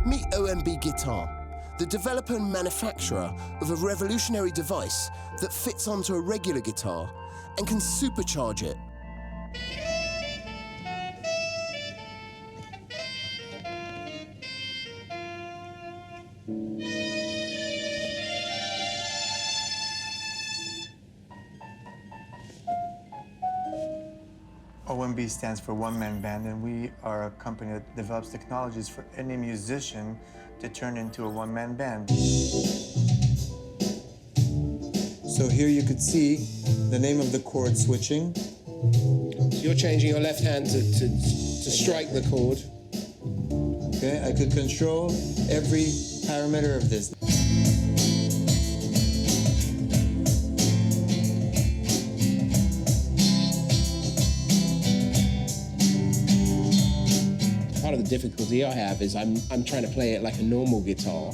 Meet OMB Guitar, the developer and manufacturer of a revolutionary device that fits onto a regular guitar and can supercharge it. OMB stands for One Man Band, and we are a company that develops technologies for any musician to turn into a one-man band. So here you could see the name of the chord switching. So you're changing your left hand to strike the chord. Okay, I could control every parameter of this. Part of the difficulty I have is I'm trying to play it like a normal guitar,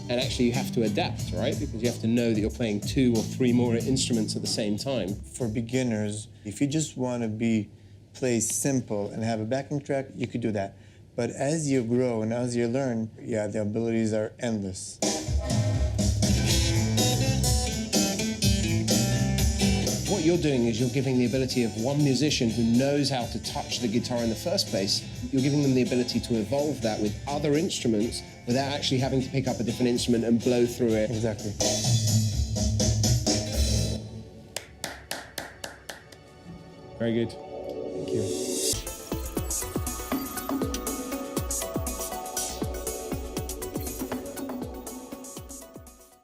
and actually you have to adapt, right? Because you have to know that you're playing 2 or 3 more instruments at the same time. For beginners, if you just want to play simple and have a backing track, you could do that. But as you grow and as you learn, yeah, the abilities are endless. What you're doing is you're giving the ability of one musician who knows how to touch the guitar in the first place, you're giving them the ability to evolve that with other instruments without actually having to pick up a different instrument and blow through it. Exactly. Very good. Thank you.